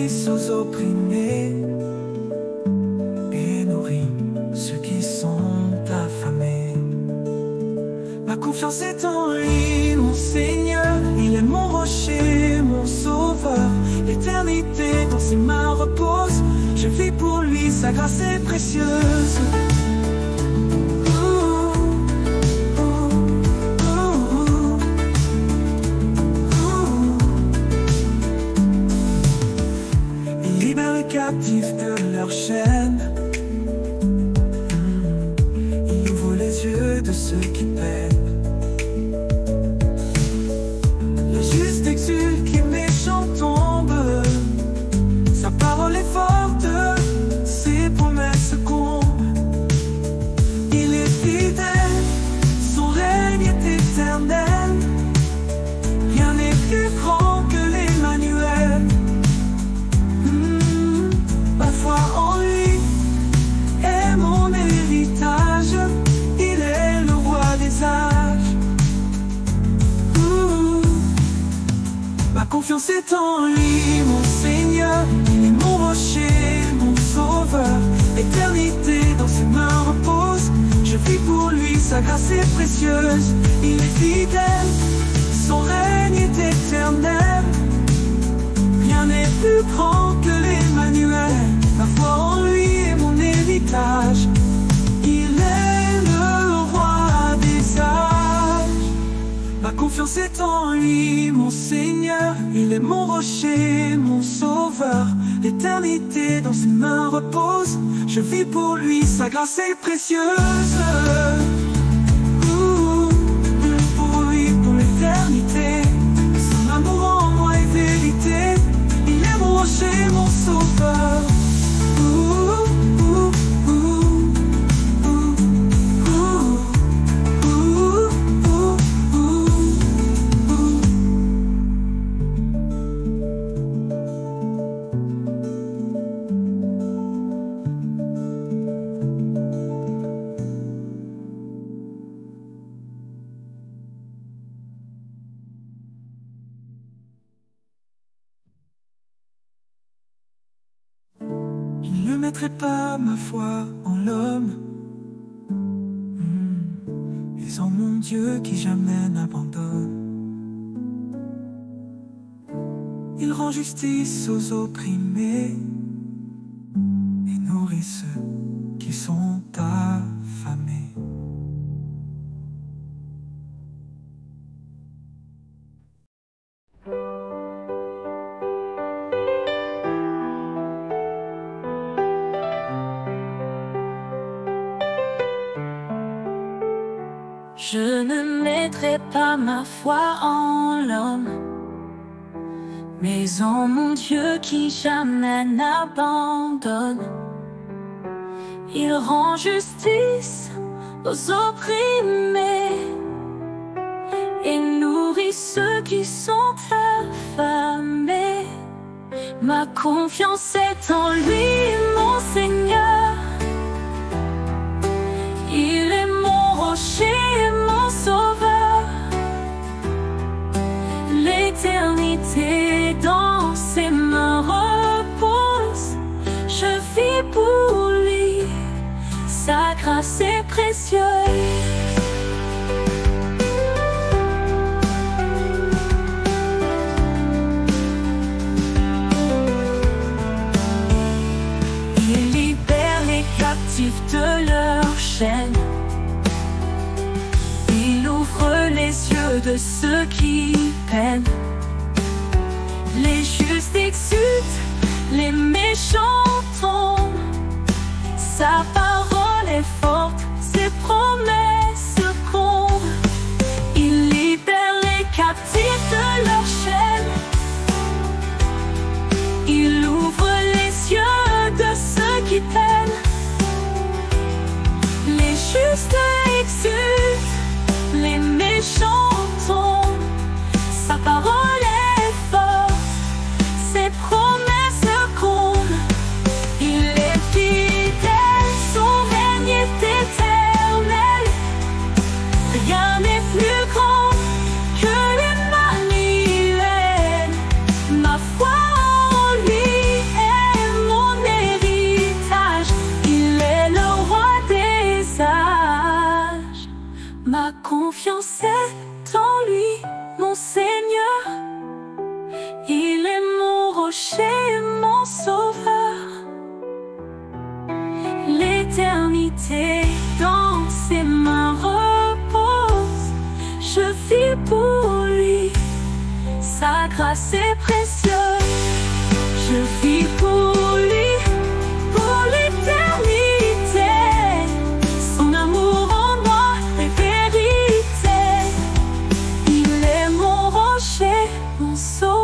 justice aux opprimés et nourrit ceux qui sont affamés. Ma confiance est en lui, mon Seigneur. Il est mon rocher, mon sauveur. L'éternité dans ses mains repose. Je vis pour lui, sa grâce est précieuse. Il libère les captifs de leur chaîne. Il ouvre les yeux de ceux qui peinent. Le juste exulte, les méchants tombent. Sa parole est forte, ses promesses comblent. Il est fidèle, son règne est éternel. Rien n'est plus grand que l'Emmanuel. Ma foi en lui est mon héritage. Il est le roi des âges. Ma confiance est en lui, mon Seigneur. Il est mon rocher, mon sauveur. L'éternité dans ses mains repose. Je vis pour lui, sa grâce est précieuse. Il est fidèle, son règne est éternel. Rien n'est plus grand que l'Emmanuel. Ma foi en lui est mon héritage. Il est le roi des âges. Ma confiance est en lui, mon Seigneur. Il est mon rocher, mon sauveur. L'éternité dans ses mains repose. Je vis pour lui, sa grâce est précieuse. Pour lui, pour l'éternité. Son amour en moi est vérité. Il est mon rocher, mon sauveur. Je ne mettrai pas ma foi en l'homme, mais en mon Dieu qui jamais n'abandonne. Il rend justice aux opprimés et nourrit ceux qui sont affamés. Je ne mettrai pas ma foi en l'homme, mais en mon Dieu qui jamais n'abandonne. Il rend justice aux opprimés et nourrit ceux qui sont affamés. Ma confiance est en lui, mon Seigneur. Il est mon rocher, mon sauveur. L'éternité dans ses mains repose. Je vis pour lui, sa grâce est précieuse. Il libère les captifs de leur chaîne. Il ouvre les yeux de ceux qui peinent. Les justes exultent, les méchants tombent. Sa parole est forte, ses promesses comblent. Il libère les captifs de leur chaîne. Il ouvre les yeux de ceux qui peinent. Les justes exultent, les méchants tombent. Sa parole est forte, ses promesses comblent. Il est fidèle, son règne est éternel. Ma confiance est en lui, mon Seigneur. Il est mon rocher, mon sauveur. L'éternité dans ses mains repose. Je vis pour lui, sa grâce est précieuse. Je vis pour lui, pour l'éternité. Son amour en moi est vérité. Il est mon rocher, mon sauveur.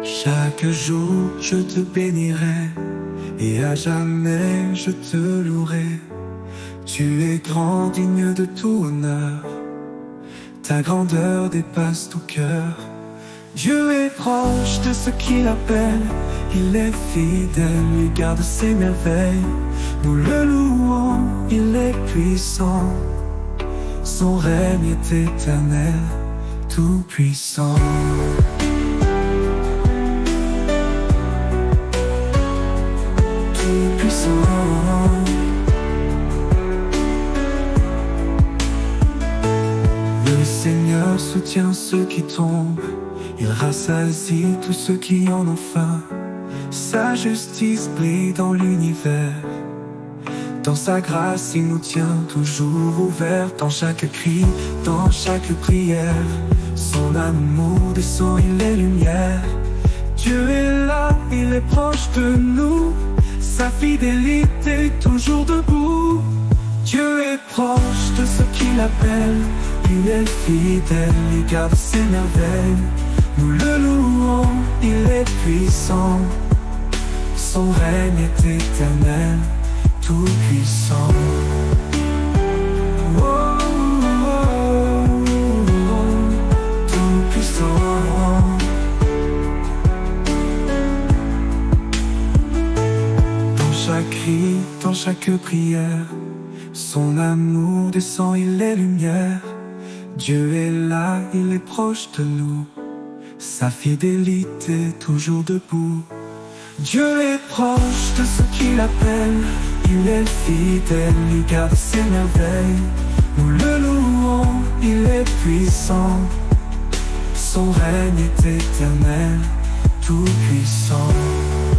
Chaque jour je te bénirai et à jamais je te louerai. Tu es grand, digne de tout honneur. Ta grandeur dépasse tout cœur. Dieu est proche de ceux qui l'appellent. Il est fidèle, il garde ses merveilles. Nous le louons, il est puissant. Son règne est éternel, tout puissant. Le Seigneur soutient ceux qui tombent. Il rassasie tous ceux qui en ont faim. Sa justice brille dans l'univers. Dans sa grâce, il nous tient toujours ouverts. Dans chaque cri, dans chaque prière, son amour descend, il est lumière. Dieu est là, il est proche de nous. Sa fidélité toujours debout. Dieu est proche de ceux qui l'appellent. Il est fidèle, il garde ses merveilles. Nous le louons, il est puissant. Son règne est éternel, tout puissant. Oh, oh, oh, oh, tout puissant. Dans chaque cri, dans chaque prière, son amour descend, il est lumière. Dieu est là, il est proche de nous. Sa fidélité toujours debout. Dieu est proche de ceux qui l'appellent. Il est fidèle, il garde ses merveilles. Nous le louons, il est puissant. Son règne est éternel, tout puissant.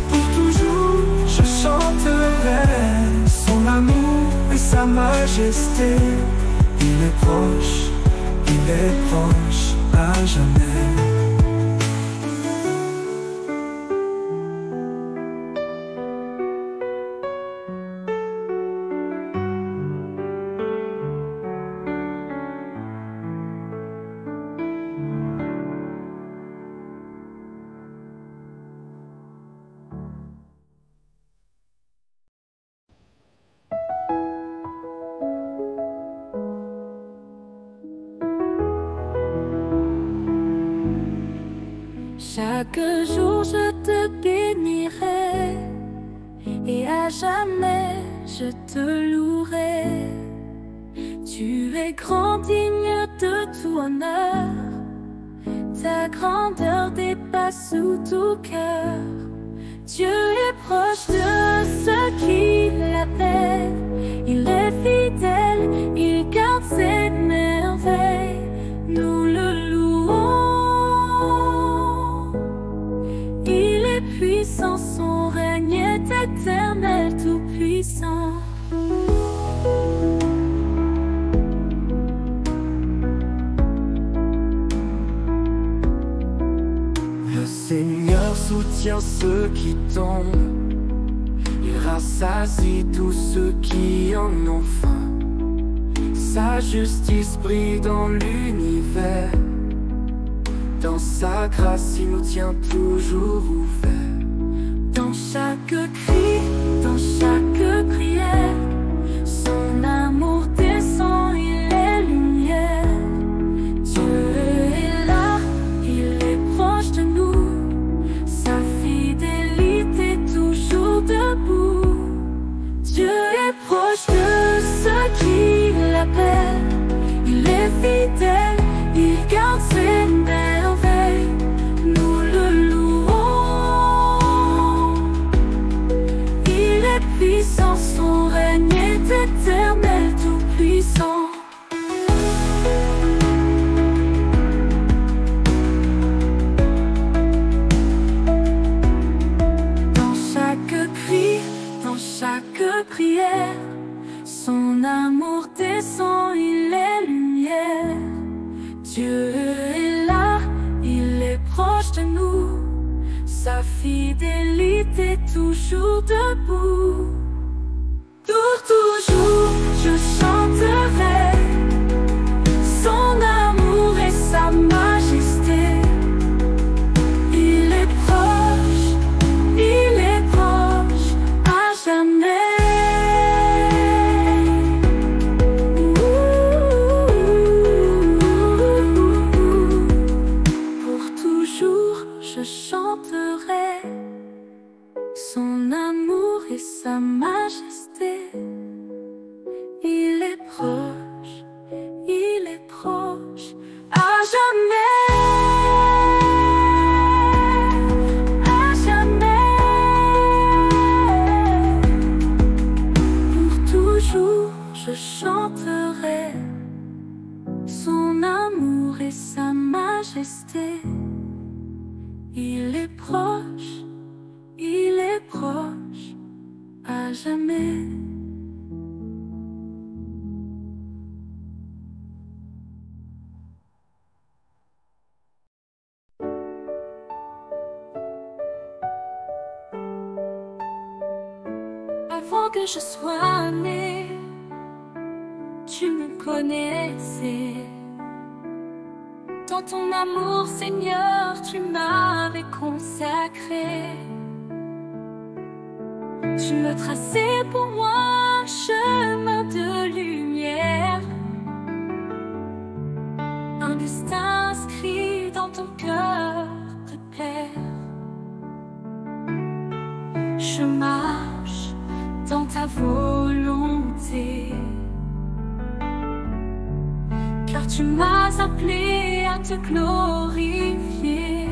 Pour toujours, je chanterai son amour et sa majesté. Il est proche à jamais. Chaque jour je te bénirai et à jamais je te louerai. Tu es grand, digne de tout honneur. Ta grandeur dépasse tout cœur. Dieu est proche de ceux qui l'appellent. Il est fidèle, il garde ses merveilles. Nous le louons. Il est puissant, son règne est éternel, tout puissant. Le Seigneur soutient ceux qui tombent. Il rassasie tous ceux qui en ont faim. Sa justice brille dans l'univers. Dans sa grâce, il nous tient toujours ouverts. Dans chaque cri, dans chaque prière, son Son amour descend, il est lumière. Dieu est là, il est proche de nous. Sa fidélité toujours debout. Toujours, je chanterai son amour et sa majesté. Il est proche à jamais. Pour toujours, je chanterai son amour et sa majesté. Il est proche à jamais. À jamais. Pour toujours, je chanterai son amour et sa majesté. Il est proche à jamais. Avant que je sois née, tu me connaissais. Dans ton amour, Seigneur, tu m'avais consacré. Tu me traçais pour moi un chemin de lumière, un destin inscrit dans ton cœur de père. Je marche dans ta volonté, car tu m'as appelé à te glorifier.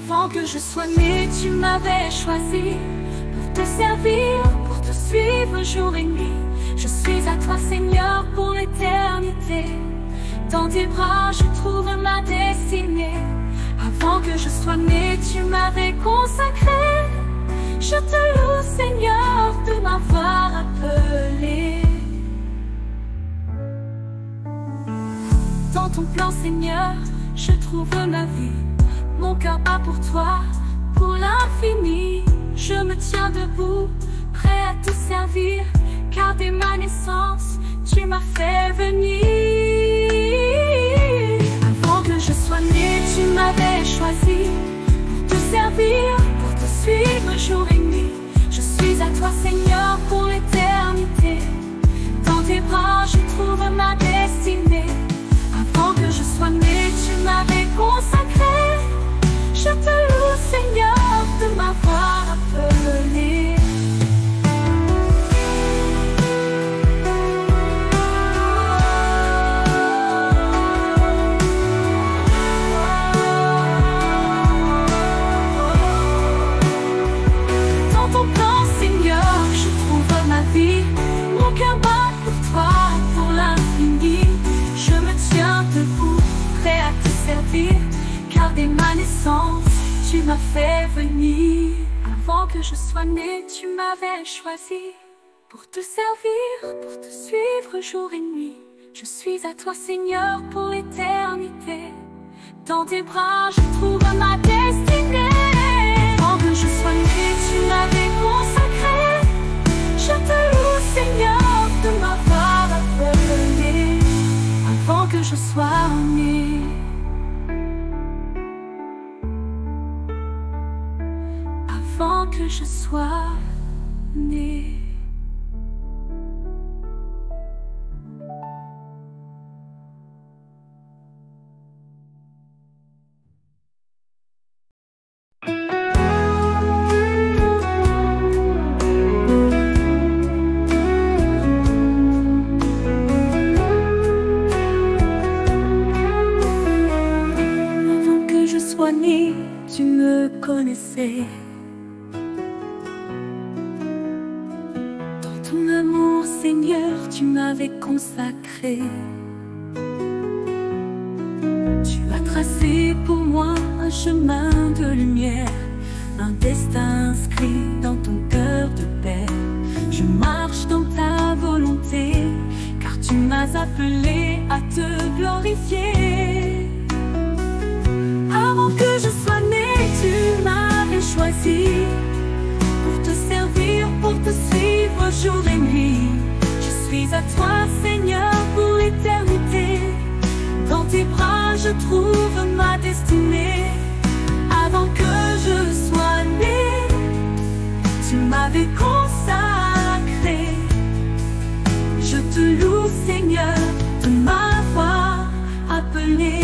Avant que je sois née, tu m'avais choisi pour te servir, pour te suivre jour et nuit. Je suis à toi, Seigneur, pour l'éternité. Dans tes bras, je trouve ma destinée. Avant que je sois née, tu m'avais consacré. Je te loue, Seigneur, de m'avoir appelé. Dans ton plan, Seigneur, je trouve ma vie. Mon cœur bat pour toi, pour l'infini. Je me tiens debout, prêt à te servir, car dès ma naissance, tu m'as fait venir. Avant que je sois née, tu m'avais choisi pour te servir, pour te suivre jour et nuit. Je suis à toi, Seigneur, pour l'éternité. Dans tes bras, je trouve ma destinée. Avant que je sois née, tu m'avais consacré. Je te loue, Seigneur, de m'avoir appelé. Dans ton plan, Seigneur, je trouve ma vie. Mon cœur bat pour toi, pour l'infini. Je me tiens debout, prêt à te servir, car dès ma naissance, tu m'as fait venir. Avant que je sois née, tu m'avais choisi pour te servir, pour te suivre jour et nuit. Je suis à toi, Seigneur, pour l'éternité. Dans tes bras, je trouve ma destinée. Avant que je sois née, tu m'avais consacré. Je te loue, Seigneur, de m'avoir appelé. Avant que je sois née. Avant que je sois née. Avant que je sois née, tu me connaissais. Ton amour, Seigneur, tu m'avais consacré. Tu as tracé pour moi un chemin de lumière, un destin inscrit dans ton cœur de père. Je m'as appelé à te glorifier. Avant que je sois né, tu m'avais choisi pour te servir, pour te suivre jour et nuit. Je suis à toi, Seigneur, pour l'éternité. Dans tes bras, je trouve ma destinée. Avant que je sois né, tu m'avais consacré. Je te loue, Seigneur, de m'avoir appelé.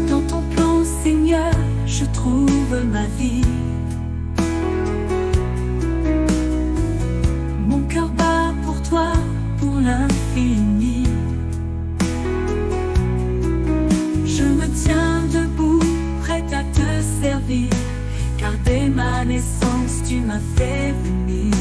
Dans ton plan, Seigneur, je trouve ma vie. Mon cœur bat pour toi, pour l'infini. Je me tiens debout, prête à te servir, car dès ma naissance, tu m'as fait venir.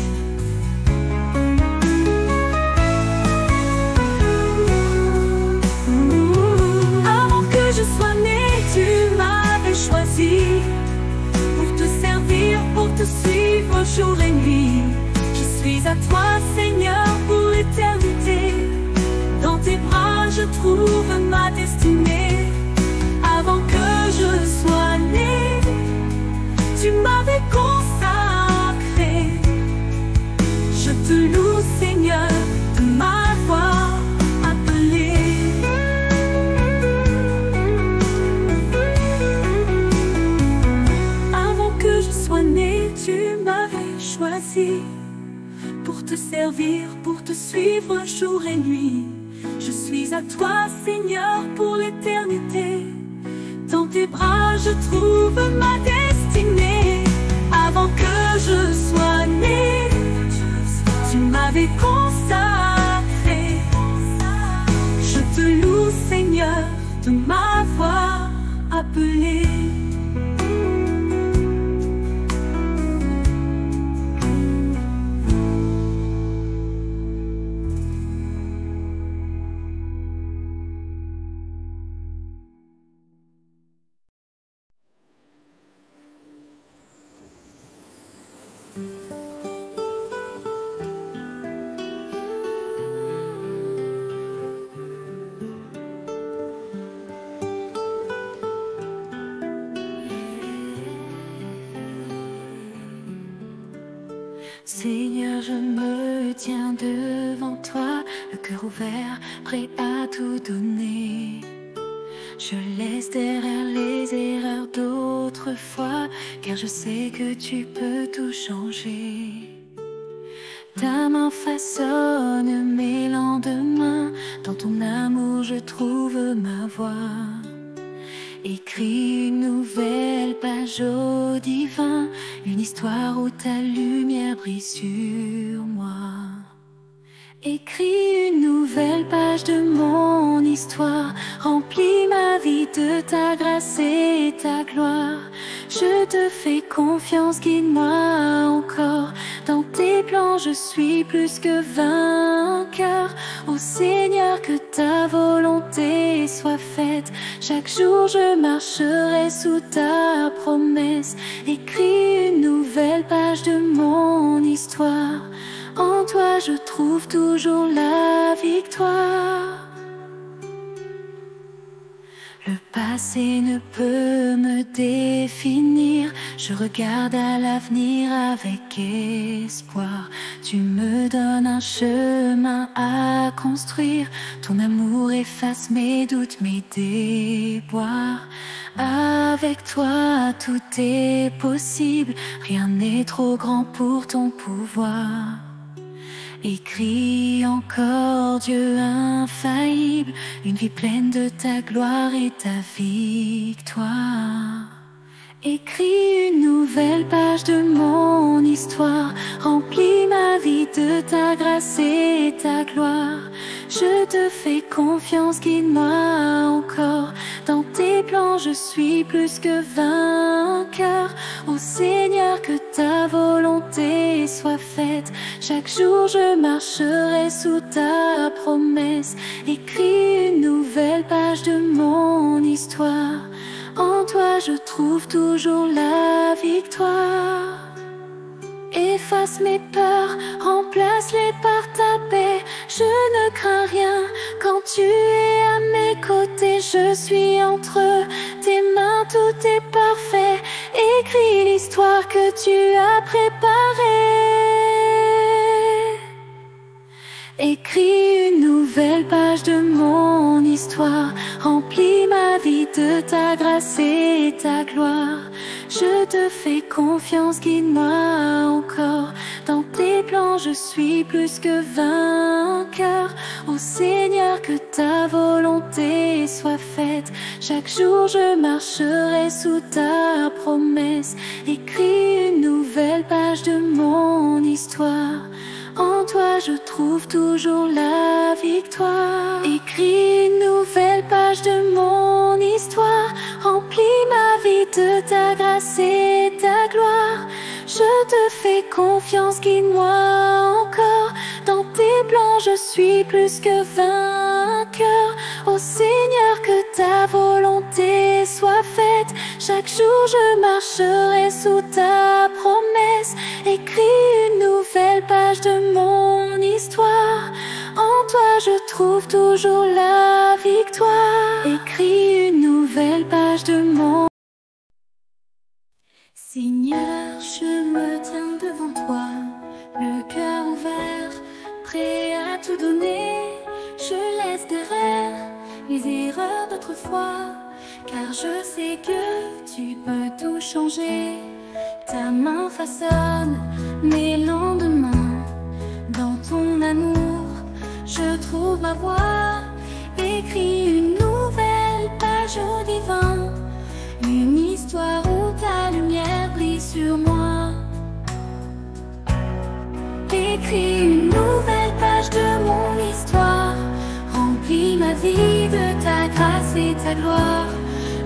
Avant que je sois né, tu m'avais choisi pour te servir, pour te suivre jour et nuit. Je suis à toi, Seigneur, pour l'éternité. Dans tes bras, je trouve ma destinée. Avant que je sois né, tu m'avais consacré. Je te loue, Seigneur, de m'avoir appelé. Avant que je sois né, tu m'avais choisi pour te servir, pour te suivre jour et nuit. Je suis à toi, Seigneur, pour l'éternité. Dans tes bras, je trouve ma destinée. Avant que je sois né, tu m'avais consacré. Je te loue, Seigneur, de m'avoir appelé. Seigneur, je me tiens devant toi, le cœur ouvert, prêt à tout donner. Je laisse derrière les erreurs d'autrefois, car je sais que tu peux tout changer. Ta main façonne mes lendemains, dans ton amour je trouve ma voix. Écris une nouvelle page au divin, une histoire où ta lumière brille sur moi. Écris une nouvelle page de mon histoire, remplis ma vie de ta grâce et ta gloire. Je te fais confiance, guide-moi encore. Dans tes plans, je suis plus que vainqueur. Ô Seigneur, que ta volonté soit faite. Chaque jour, je marcherai sous ta promesse. Écris une nouvelle page de mon histoire. En toi, je trouve toujours la victoire. Le passé ne peut me définir. Je regarde à l'avenir avec espoir. Tu me donnes un chemin à construire. Ton amour efface mes doutes, mes déboires. Avec toi, tout est possible. Rien n'est trop grand pour ton pouvoir. Écris encore, Dieu infaillible, une vie pleine de ta gloire et ta victoire. Écris une nouvelle page de mon histoire, remplis ma vie de ta grâce et ta gloire. Je te fais confiance, guide-moi encore. Dans tes plans, je suis plus que vainqueur. Ô Seigneur, que ta volonté soit faite. Chaque jour, je marcherai sous ta promesse. Écris une nouvelle page de mon histoire. En toi, je trouve toujours la victoire. Efface mes peurs, remplace-les par ta paix. Je ne crains rien quand tu es à mes côtés. Je suis entre tes mains, tout est parfait. Écris l'histoire que tu as préparée. Écris une nouvelle page de mon histoire. Remplis ma vie de ta grâce et ta gloire. Je te fais confiance, guide-moi encore. Dans tes plans, je suis plus que vainqueur. Ô Seigneur, que ta volonté soit faite. Chaque jour, je marcherai sous ta promesse. Écris une nouvelle page de mon histoire. En toi, je trouve toujours la victoire. Écris une nouvelle page de mon histoire. Remplis ma vie de ta grâce et ta gloire. Je te fais confiance, guide-moi encore. Dans tes plans, je suis plus que vainqueur. Ô Seigneur, que ta volonté soit faite. Chaque jour, je marcherai sous ta promesse. Écris une nouvelle page de mon histoire. En toi, je trouve toujours la victoire. Écris une nouvelle page de mon... Seigneur, je me tiens devant toi, le cœur ouvert, prêt à tout donner. Je laisse derrière les erreurs d'autrefois, car je sais que tu peux tout changer. Ta main façonne mes lendemains. Dans ton amour, je trouve ma voie. Écris une nouvelle page au divin, une histoire où ta lumière brille sur moi. Écris une nouvelle page de mon histoire. Remplis ma vie de ta grâce et ta gloire.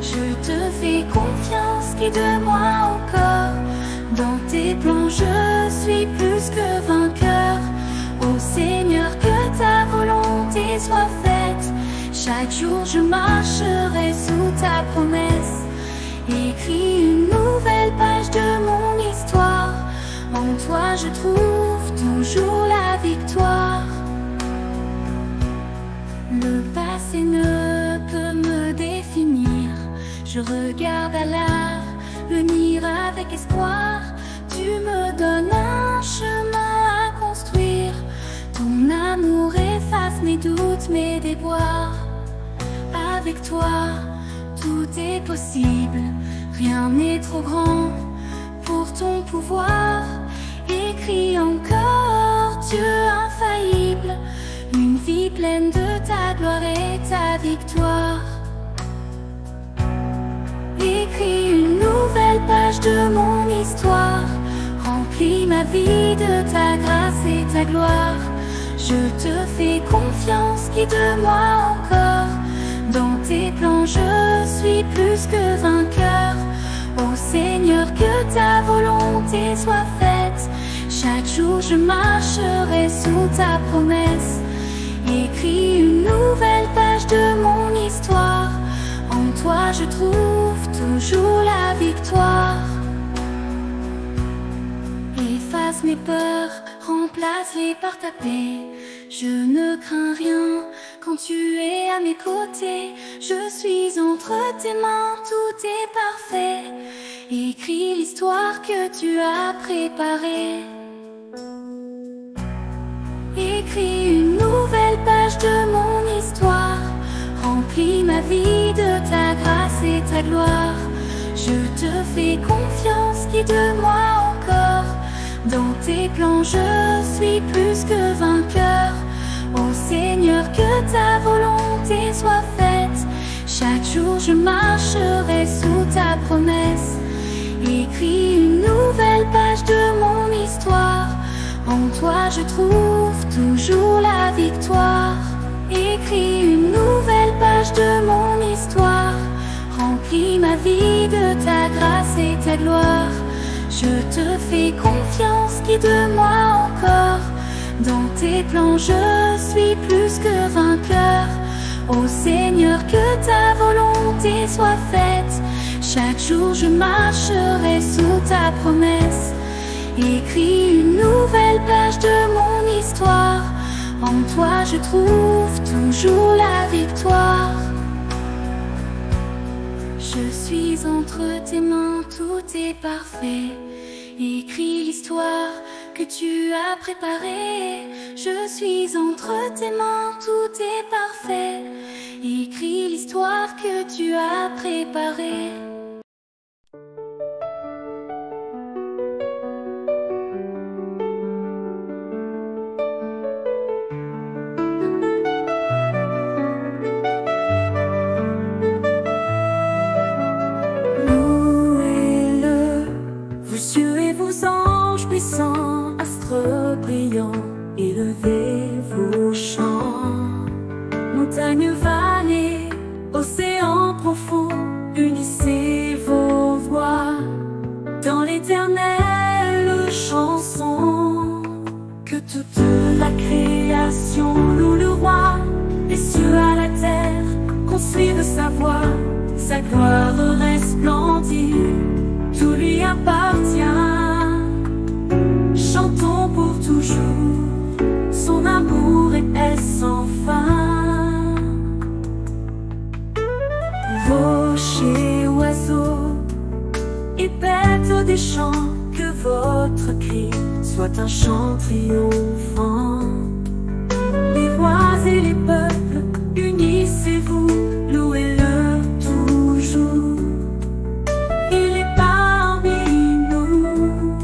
Je te fais confiance, guide-moi encore. Dans tes plans, je suis plus que vainqueur. Ô Seigneur, que ta volonté soit faite. Chaque jour, je marcherai sous ta promesse. Écris une nouvelle page de mon histoire. En toi, je trouve toujours la victoire. Le passé ne peut me définir. Je regarde à l'avenir avec espoir. Tu me donnes un chemin à construire. Ton amour efface mes doutes, mes déboires. Avec toi, tout est possible. Rien n'est trop grand pour ton pouvoir. Écris encore, Dieu infaillible, une vie pleine de ta gloire et ta victoire. Écris une nouvelle page de mon histoire. Remplis ma vie de ta grâce et ta gloire. Je te fais confiance, guide-moi encore. Dans tes plans, je suis plus que vainqueur. Ô Seigneur, que ta volonté soit faite. Chaque jour, je marcherai sous ta promesse. Écris une nouvelle page de mon histoire. En toi, je trouve toujours la victoire. Efface mes peurs, remplace-les par ta paix. Je ne crains rien quand tu es à mes côtés. Je suis entre tes mains, tout est parfait. Écris l'histoire que tu as préparée. Écris une nouvelle page de mon histoire. Remplis ma vie de ta grâce et ta gloire. Je te fais confiance, guide-moi encore. Dans tes plans, je suis plus que vainqueur. Ô Seigneur, que ta volonté soit faite. Chaque jour, je marcherai sous ta promesse. Écris une nouvelle page de mon histoire. En toi, je trouve toujours la victoire. Écris une nouvelle page de mon histoire. Remplis ma vie de ta grâce et ta gloire. Je te fais confiance, guide-moi encore. Dans tes plans, je suis plus que vainqueur. Ô Seigneur, que ta volonté soit faite. Chaque jour, je marcherai sous ta promesse. Écris une nouvelle page de mon histoire. En toi je trouve toujours la victoire. Je suis entre tes mains, tout est parfait. Écris l'histoire que tu as préparée. Je suis entre tes mains, tout est parfait. Écris l'histoire que tu as préparée. Astres brillants, élevez vos chants. Montagnes, vallées, océans profonds, unissez vos voix dans l'éternelle chanson. Que toute la création loue le roi, des cieux à la terre, qu'on suive sa voix. Sa gloire resplendit, tout lui appartient. Chantons pour toujours, son amour est sans fin. Rochers, oiseaux et bêtes des champs, que votre cri soit un chant triomphant. Les rois et les peuples, unissez-vous, louez-le toujours. Il est parmi nous.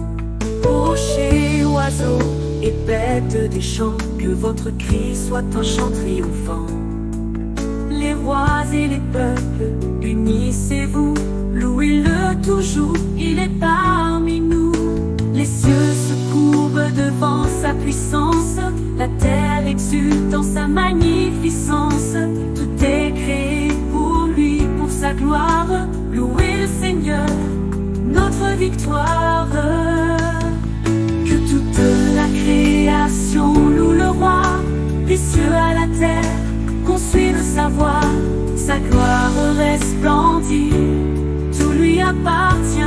Rochers, oiseaux et bêtes des champs, que votre cri soit un chant triomphant. Les rois et les peuples, unissez-vous, louez-le toujours, il est parmi nous. Les cieux se courbent devant sa puissance, la terre exulte dans sa magnificence. Tout est créé pour lui, pour sa gloire, louez le Seigneur, notre victoire. Que toute la création loue le roi, des cieux à la terre, qu'on suive sa voix. Sa gloire resplendit, tout lui appartient.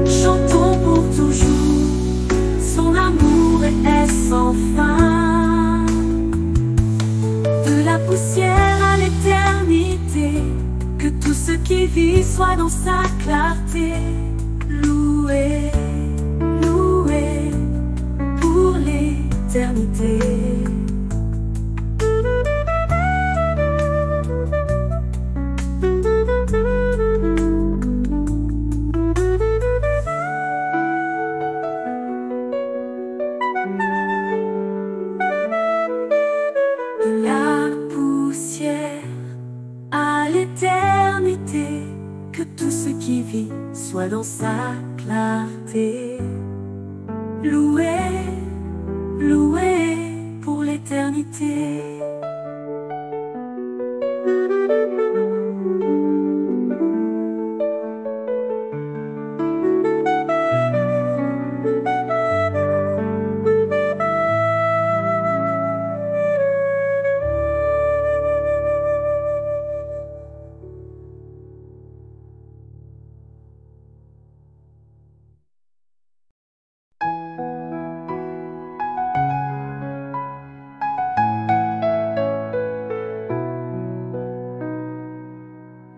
Chantons pour toujours, son amour est sans fin. De la poussière à l'éternité, que tout ce qui vit soit dans sa clarté. Loué, loué pour l'éternité. Que tout ce qui vit soit dans sa clarté. Loué, loué pour l'éternité.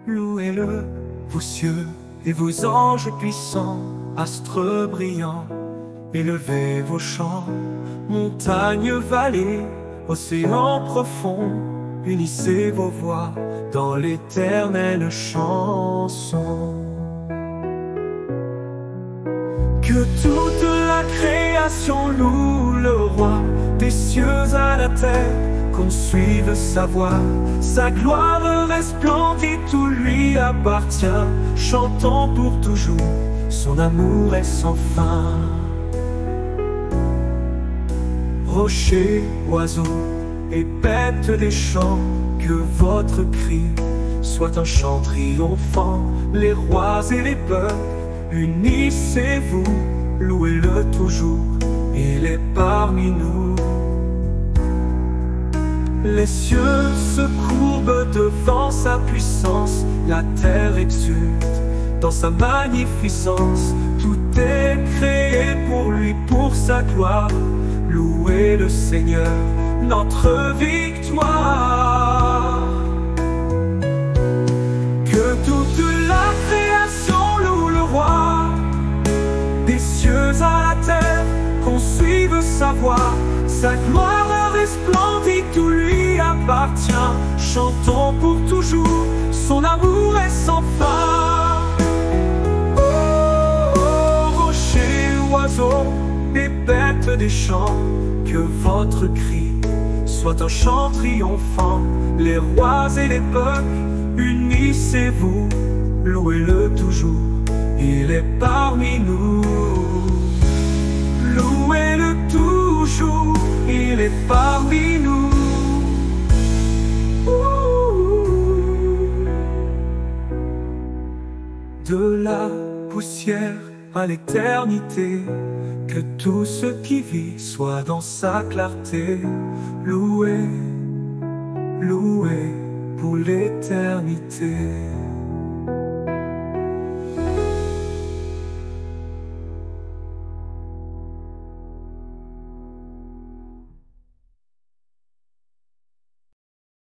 Louez-le, vos cieux et vos anges puissants, astres brillants, élevez vos chants. Montagnes, vallées, océans profonds, unissez vos voix dans l'éternelle chanson. Que toute la création loue le roi, des cieux à la terre, qu'on suive sa voix. Sa gloire resplendit, tout lui appartient. Chantons pour toujours, son amour est sans fin. Rochers, oiseaux et bêtes des champs, que votre cri soit un chant triomphant. Les rois et les peuples, unissez-vous, louez-le toujours, il est parmi nous. Les cieux se courbent devant sa puissance, la terre exulte dans sa magnificence. Tout est créé sa gloire. Louez le Seigneur, notre victoire. Que toute la création loue le roi, des cieux à la terre, qu'on suive sa voie. Sa gloire resplendit, tout lui appartient. Chantons pour toujours, son amour est sans fin. Oh, rochers, oiseaux, et bêtes des champs, que votre cri soit un chant triomphant. Les rois et les peuples, unissez-vous, louez-le toujours, il est parmi nous. Louez-le toujours, il est parmi nous. De la poussière à l'éternité, que tout ce qui vit soit dans sa clarté. Louez, louez pour l'éternité.